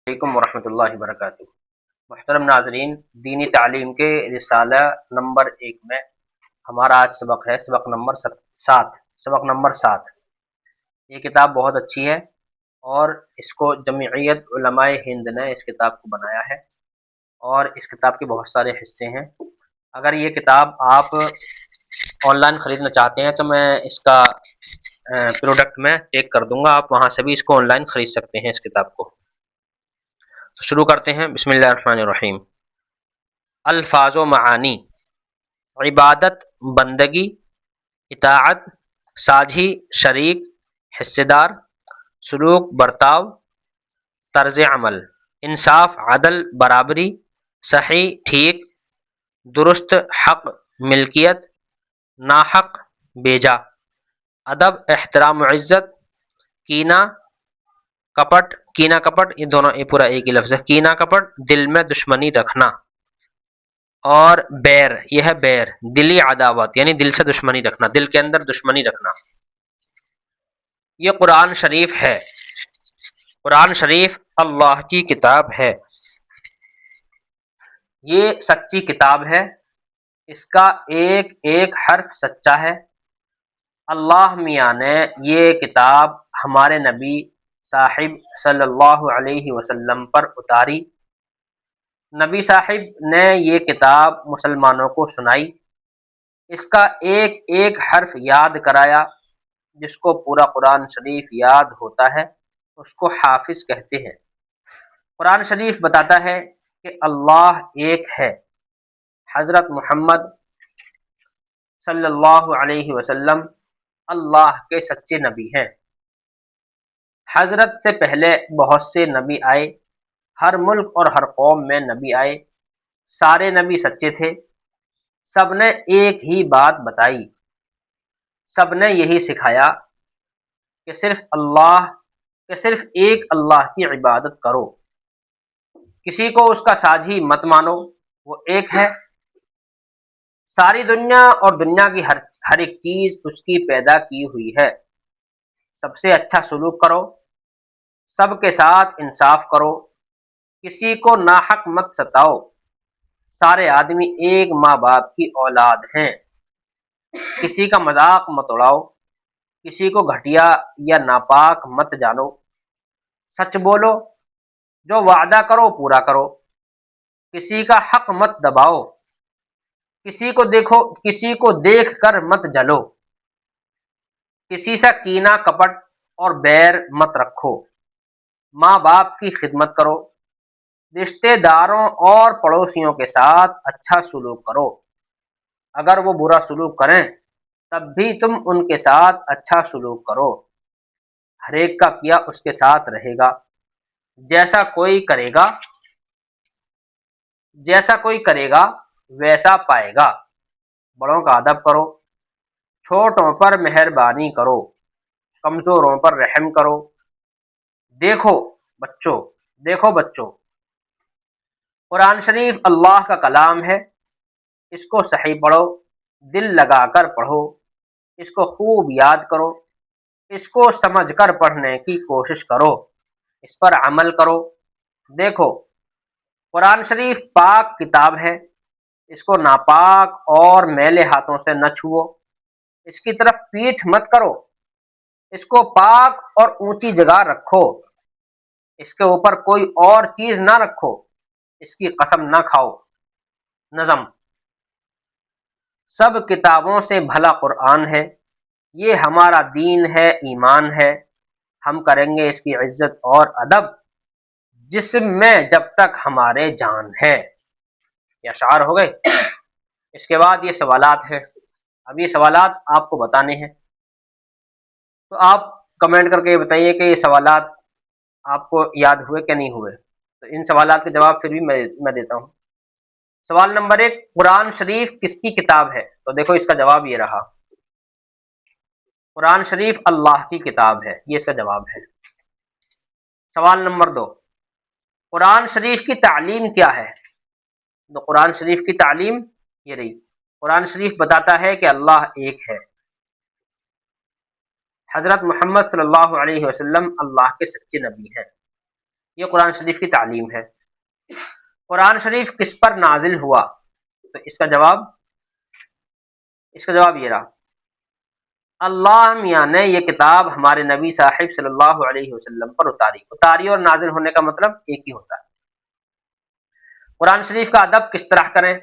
علیکم ورحمۃ اللہ وبرکاتہ۔ محترم ناظرین، دینی تعلیم کے رسالہ نمبر 1 میں ہمارا آج سبق ہے، سبق نمبر 7۔ یہ کتاب بہت اچھی ہے اور اس کو جمعیت علماء ہند نے اس کتاب کو بنایا ہے، اور اس کتاب کے بہت سارے حصے ہیں۔ اگر یہ کتاب آپ آن لائن خریدنا چاہتے ہیں تو میں اس کا پروڈکٹ میں ٹیگ کر دوں گا، آپ وہاں سے بھی اس کو آن لائن خرید سکتے ہیں اس کتاب کو۔ تو شروع کرتے ہیں، بسم اللہ الرحمن الرحیم۔ الفاظ و معانی: عبادت، بندگی، اطاعت، ساجھی، شریک، حصے دار، سلوک، برتاؤ، طرز عمل، انصاف، عدل، برابری، صحیح، ٹھیک، درست، حق، ملکیت، ناحق، بیجا، ادب، احترام و عزت، کینہ، کپٹ، یہ پورا ایک ہی لفظ ہے۔ کینہ کپٹ، دل میں دشمنی رکھنا، اور بیر، یہ ہے بیر، دلی عداوت، یعنی دل سے دشمنی رکھنا، دل کے اندر دشمنی رکھنا۔ یہ قرآن شریف ہے۔ قرآن شریف اللہ کی کتاب ہے، یہ سچی کتاب ہے، اس کا ایک ایک حرف سچا ہے۔ اللہ میاں نے یہ کتاب ہمارے نبی صاحب صلی اللہ علیہ وسلم پر اتاری۔ نبی صاحب نے یہ کتاب مسلمانوں کو سنائی، اس کا ایک ایک حرف یاد کرایا۔ جس کو پورا قرآن شریف یاد ہوتا ہے اس کو حافظ کہتے ہیں۔ قرآن شریف بتاتا ہے کہ اللہ ایک ہے، حضرت محمد صلی اللہ علیہ وسلم اللہ کے سچے نبی ہیں۔ حضرت سے پہلے بہت سے نبی آئے، ہر ملک اور ہر قوم میں نبی آئے، سارے نبی سچے تھے، سب نے ایک ہی بات بتائی، سب نے یہی سکھایا کہ صرف ایک اللہ کی عبادت کرو، کسی کو اس کا ساجھی مت مانو، وہ ایک ہے۔ ساری دنیا اور دنیا کی ہر ایک چیز اس کی پیدا کی ہوئی ہے۔ سب سے اچھا سلوک کرو، سب کے ساتھ انصاف کرو، کسی کو ناحق مت ستاؤ، سارے آدمی ایک ماں باپ کی اولاد ہیں، کسی کا مذاق مت اڑاؤ، کسی کو گھٹیا یا ناپاک مت جانو، سچ بولو، جو وعدہ کرو پورا کرو، کسی کا حق مت دباؤ، کسی کو دیکھ کر مت جلو، کسی سے کینہ کپٹ اور بیر مت رکھو، ماں باپ کی خدمت کرو، رشتہ داروں اور پڑوسیوں کے ساتھ اچھا سلوک کرو، اگر وہ برا سلوک کریں تب بھی تم ان کے ساتھ اچھا سلوک کرو، ہر ایک کا کیا اس کے ساتھ رہے گا، جیسا کوئی کرے گا ویسا پائے گا، بڑوں کا ادب کرو، چھوٹوں پر مہربانی کرو، کمزوروں پر رحم کرو، دیکھو بچوں، قرآن شریف اللہ کا کلام ہے، اس کو صحیح پڑھو، دل لگا کر پڑھو، اس کو خوب یاد کرو، اس کو سمجھ کر پڑھنے کی کوشش کرو، اس پر عمل کرو۔ دیکھو، قرآن شریف پاک کتاب ہے، اس کو ناپاک اور میلے ہاتھوں سے نہ چھوؤ، اس کی طرف پیٹھ مت کرو، اس کو پاک اور اونچی جگہ رکھو، اس کے اوپر کوئی اور چیز نہ رکھو، اس کی قسم نہ کھاؤ۔ نظم: سب کتابوں سے بھلا قرآن ہے، یہ ہمارا دین ہے، ایمان ہے، ہم کریں گے اس کی عزت اور ادب، جسم میں جب تک ہمارے جان ہے۔ یہ اشعار ہو گئے۔ اس کے بعد یہ سوالات ہیں، اب یہ سوالات آپ کو بتانے ہیں، تو آپ کمنٹ کر کے یہ بتائیے کہ یہ سوالات آپ کو یاد ہوئے کہ نہیں ہوئے۔ تو ان سوالات کے جواب پھر بھی میں دیتا ہوں۔ سوال نمبر 1، قرآن شریف کس کی کتاب ہے؟ تو دیکھو اس کا جواب یہ رہا، قرآن شریف اللہ کی کتاب ہے، یہ اس کا جواب ہے۔ سوال نمبر 2، قرآن شریف کی تعلیم کیا ہے؟ تو قرآن شریف کی تعلیم یہ رہی، قرآن شریف بتاتا ہے کہ اللہ ایک ہے، حضرت محمد صلی اللہ علیہ وسلم اللہ کے سچے نبی ہیں۔ یہ قرآن شریف کی تعلیم ہے۔ قرآن شریف کس پر نازل ہوا؟ تو اس کا جواب یہ رہا، اللہ میاں نے یہ کتاب ہمارے نبی صاحب صلی اللہ علیہ وسلم پر اتاری اور نازل ہونے کا مطلب ایک ہی ہوتا ہے۔ قرآن شریف کا ادب کس طرح کریں؟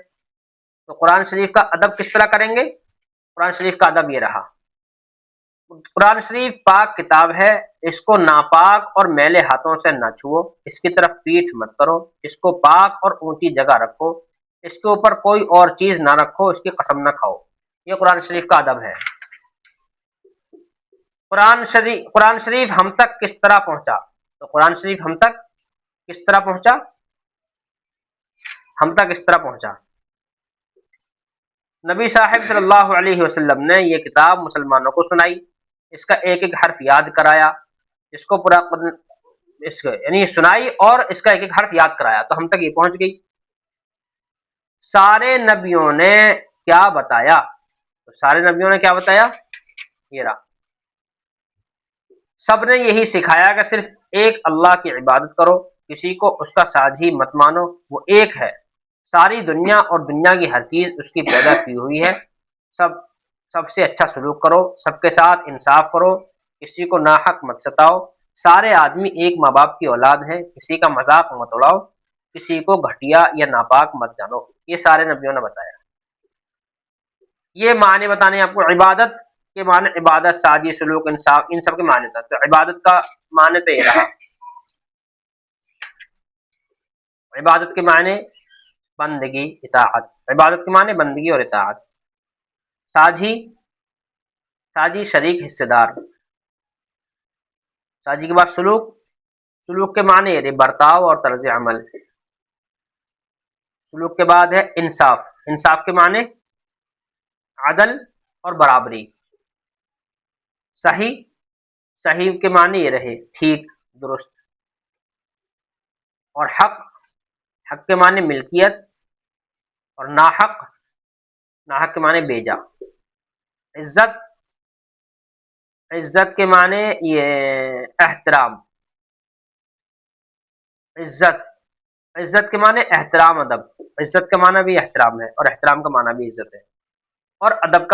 تو قرآن شریف کا ادب کس طرح کریں گے؟ قرآن شریف کا ادب یہ رہا، قرآن شریف پاک کتاب ہے، اس کو ناپاک اور میلے ہاتھوں سے نہ چھوؤ، اس کی طرف پیٹھ مت کرو، اس کو پاک اور اونچی جگہ رکھو، اس کے اوپر کوئی اور چیز نہ رکھو، اس کی قسم نہ کھاؤ۔ یہ قرآن شریف کا ادب ہے۔ قرآن شریف ہم تک کس طرح پہنچا؟ تو قرآن شریف ہم تک کس طرح پہنچا؟ نبی صاحب صلی اللہ علیہ وسلم نے یہ کتاب مسلمانوں کو سنائی، اس کا ایک ایک حرف یاد کرایا، اس کو یعنی سنائی اور اس کا ایک ایک حرف یاد کرایا تو ہم تک یہ پہنچ گئی۔ سارے نبیوں نے کیا بتایا؟ تو سارے نبیوں نے کیا بتایا؟ یہ رہا، سب نے یہی سکھایا کہ صرف ایک اللہ کی عبادت کرو، کسی کو اس کا ساجی مت مانو، وہ ایک ہے، ساری دنیا اور دنیا کی ہر چیز اس کی پیدا کی ہوئی ہے، سب سے اچھا سلوک کرو، سب کے ساتھ انصاف کرو، کسی کو ناحق مت ستاؤ، سارے آدمی ایک ماں باپ کی اولاد ہیں، کسی کا مذاق مت اڑاؤ، کسی کو گھٹیا یا ناپاک مت جانو۔ یہ سارے نبیوں نے بتایا۔ یہ معنی بتانے آپ کو، عبادت کے معنی عبادت، ساجی، سلوک، انصاف، ان سب کے معنی تھا۔ تو عبادت کا معنی تو یہ رہا، عبادت کے معنی بندگی، اطاعت، عبادت کے معنی بندگی اور اطاعت۔ ساجی شریک، حصے دار۔ ساجی کے بعد سلوک کے معنی یہ برتاؤ اور طرز عمل۔ سلوک کے بعد ہے انصاف کے معنی عدل اور برابری۔ صحیح کے معنی یہ رہے ٹھیک، درست۔ اور حق کے معنی ملکیت، اور ناحق کے معنی بیجا۔ عزت کے معنی یہ احترام۔ عزت کے معنی احترام، ادب۔ عزت کا معنی بھی احترام ہے اور احترام کا معنی بھی عزت ہے۔ اور ادب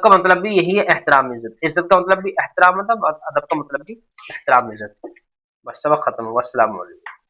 کا مطلب بھی یہی ہے، احترام عزت۔ عزت کا مطلب بھی احترام ادب، اور ادب کا مطلب بھی احترام عزت۔ بس سبق ختم ہوا، السلام علیکم۔